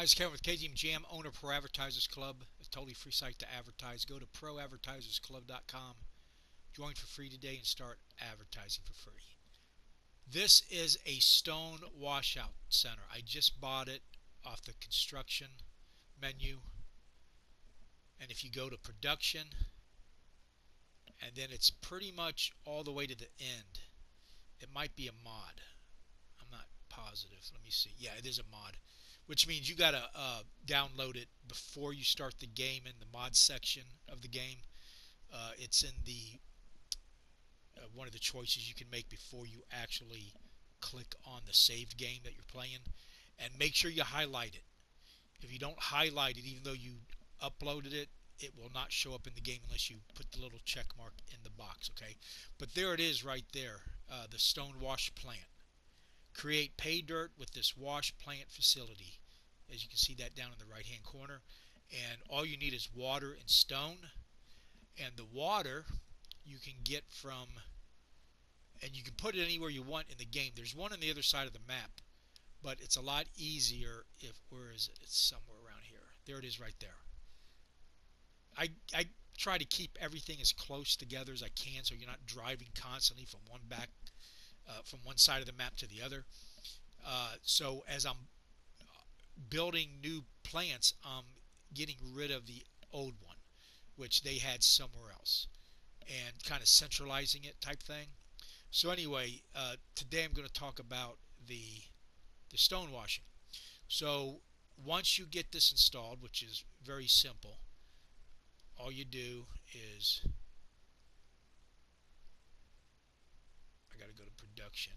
Hi, it's Kevin with KGMJAM, owner of Pro Advertisers Club. It's a totally free site to advertise. Go to proadvertisersclub.com, join for free today, and start advertising for free. This is a stone washout center. I just bought it off the construction menu. And if you go to production, and then it's pretty much all the way to the end. It might be a mod. I'm not positive. Let me see. Yeah, it is a mod, which means you gotta download it before you start the game in the mod section of the game. It's in the one of the choices you can make before you actually click on the saved game that you're playing, and make sure you highlight it. If you don't highlight it, even though you uploaded it, it will not show up in the game unless you put the little check mark in the box. Okay, but there it is right there, the stone wash plant. Create pay dirt with this wash plant facility. As you can see that down in the right hand corner. And all you need is water and stone. And the water you can get from, and you can put it anywhere you want in the game. There's one on the other side of the map, but it's a lot easier if, where is it? It's somewhere around here. There it is right there. I try to keep everything as close together as I can so you're not driving constantly from one side of the map to the other. So as I'm building new plants, I'm getting rid of the old one, which they had somewhere else, and kind of centralizing it type thing. So anyway, today I'm going to talk about the stone washing. So once you get this installed, which is very simple, all you do is, I got to go to production.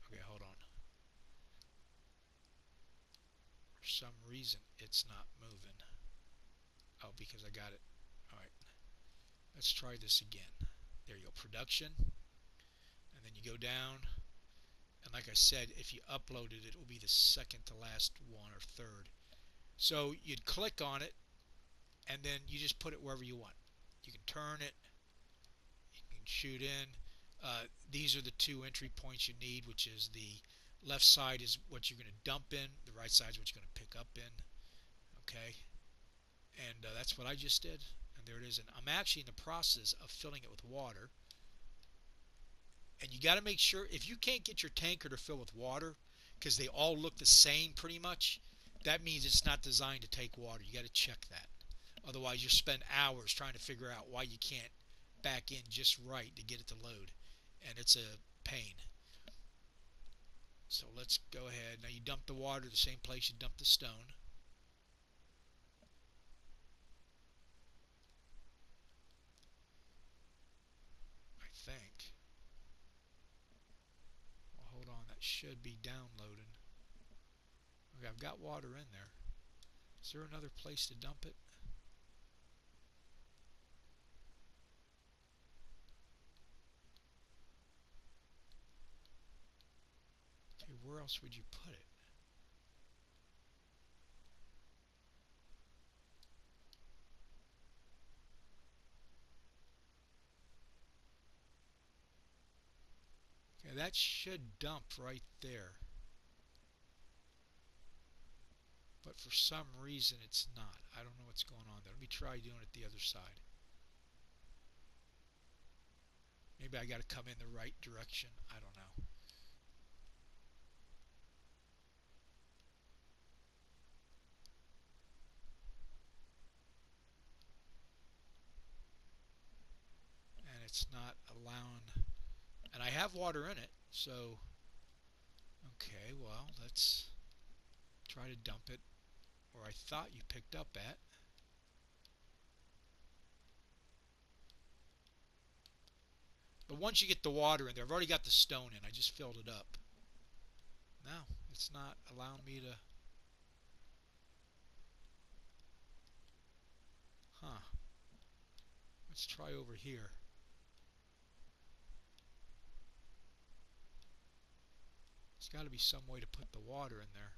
Okay, hold on. For some reason, it's not moving. Oh, because I got it. Alright, let's try this again. There you go, production. And then you go down. And like I said, if you uploaded it, it will be the second to last one or third. So you'd click on it, and then you just put it wherever you want. You can turn it, you can shoot in. These are the two entry points you need, which is the left side is what you're going to dump in, the right side is what you're going to pick up in. Okay, and that's what I just did, and there it is. And I'm actually in the process of filling it with water. And you got to make sure, if you can't get your tanker to fill with water, because they all look the same pretty much, that means it's not designed to take water. You got to check that. Otherwise, you spend hours trying to figure out why you can't back in just right to get it to load. And it's a pain. So let's go ahead. Now you dump the water the same place you dump the stone. I think. Well, hold on. That should be downloading. Okay, I've got water in there. Is there another place to dump it? Okay, where else would you put it? Okay, that should dump right there. But for some reason it's not. I don't know what's going on there. Let me try doing it the other side. Maybe I got to come in the right direction. I don't know. And it's not allowing. And I have water in it, so okay, well, let's try to dump it where I thought you picked up at. But once you get the water in there, I've already got the stone in. I just filled it up. No, it's not allowing me to. Huh. Let's try over here. There's got to be some way to put the water in there.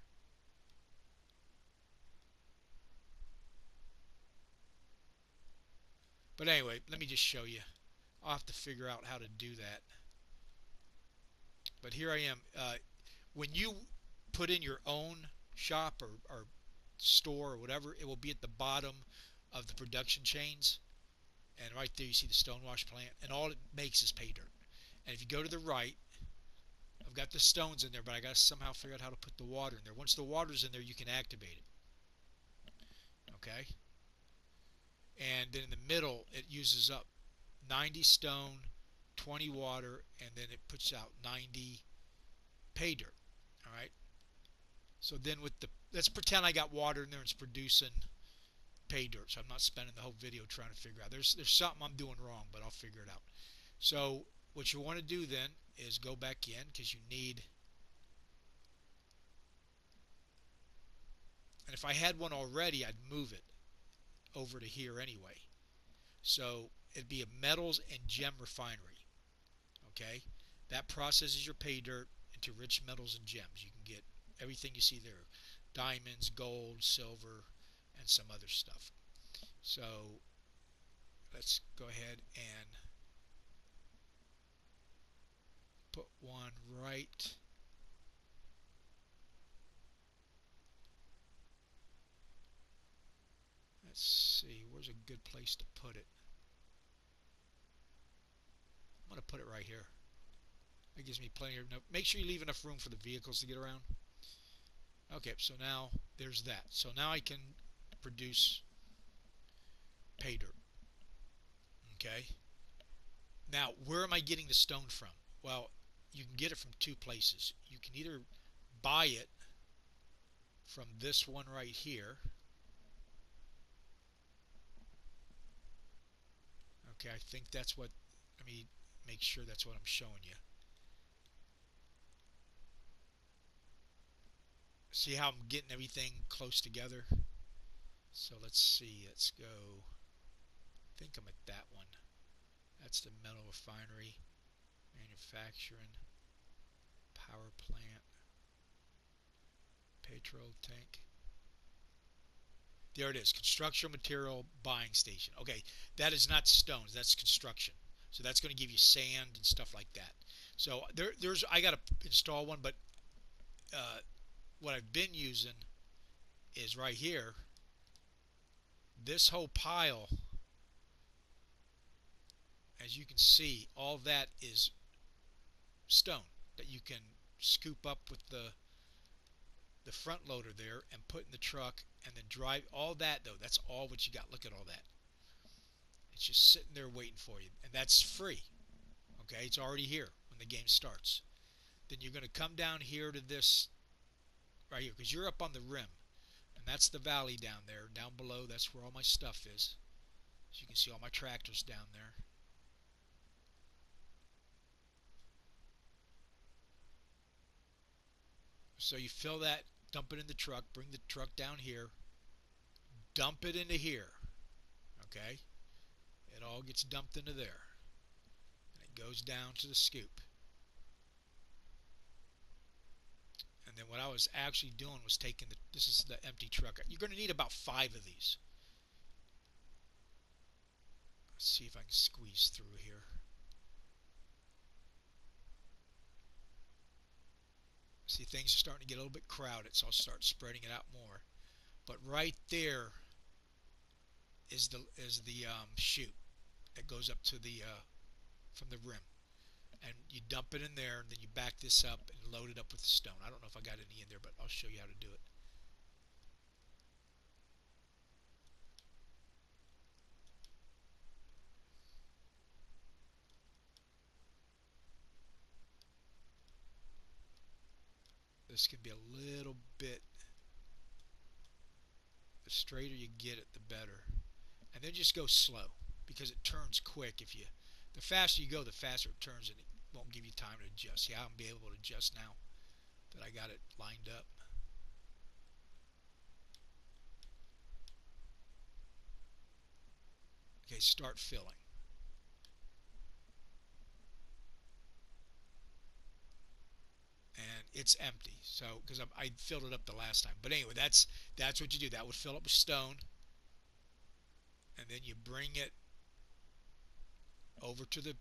But anyway, let me just show you. I'll have to figure out how to do that. But here I am. When you put in your own shop or store or whatever, it will be at the bottom of the production chains. And right there you see the stonewash plant. And all it makes is pay dirt. And if you go to the right, I've got the stones in there, but I got to somehow figure out how to put the water in there. Once the water's in there, you can activate it. Okay? And then in the middle, it uses up 90 stone, 20 water, and then it puts out 90 pay dirt. Alright? So then with the, let's pretend I got water in there and it's producing pay dirt. So I'm not spending the whole video trying to figure out. There's something I'm doing wrong, but I'll figure it out. So what you want to do then is go back in, because you need, and if I had one already, I'd move it over to here anyway. So it'd be a metals and gem refinery. Okay, that processes your pay dirt into rich metals and gems. You can get everything you see there: diamonds, gold, silver, and some other stuff. So let's go ahead and put one right let's see, where's a good place to put it? I'm going to put it right here. That gives me plenty of, make sure you leave enough room for the vehicles to get around. Okay, so now there's that. So now I can produce pay dirt. Okay, now where am I getting the stone from? Well, you can get it from two places. You can either buy it from this one right here. Okay, I think that's what, let me make sure that's what I'm showing you. See how I'm getting everything close together? So let's see, let's go, I think I'm at that one. That's the metal refinery, manufacturing, power plant, petrol tank. There it is, construction material buying station. Okay, that is not stones, that's construction. So that's going to give you sand and stuff like that. So there's, I got to install one, but what I've been using is right here. This whole pile, as you can see, all that is stone that you can scoop up with the front loader there and put in the truck and then drive. All that though, that's all what you got. Look at all that. It's just sitting there waiting for you, and that's free. Okay, it's already here when the game starts. Then you're going to come down here to this right here, because you're up on the rim, and that's the valley down there. Down below, that's where all my stuff is. So you can see all my tractors down there. So you fill that, dump it in the truck, bring the truck down here, dump it into here. Okay, it all gets dumped into there, and it goes down to the scoop. And then what I was actually doing was taking the, this is the empty truck. You're going to need about 5 of these. Let's see if I can squeeze through here. See, things are starting to get a little bit crowded, so I'll start spreading it out more. But right there is the chute that goes up to the from the rim, and you dump it in there, and then you back this up and load it up with the stone. I don't know if I got any in there, but I'll show you how to do it. This can be a little bit, the straighter you get it, the better. And then just go slow, because it turns quick. If you, the faster you go, the faster it turns, and it won't give you time to adjust. See, I'll be able to adjust now that I got it lined up. Okay, start filling. And it's empty, so because I filled it up the last time. But anyway, that's what you do. That would fill up with stone, and then you bring it over to the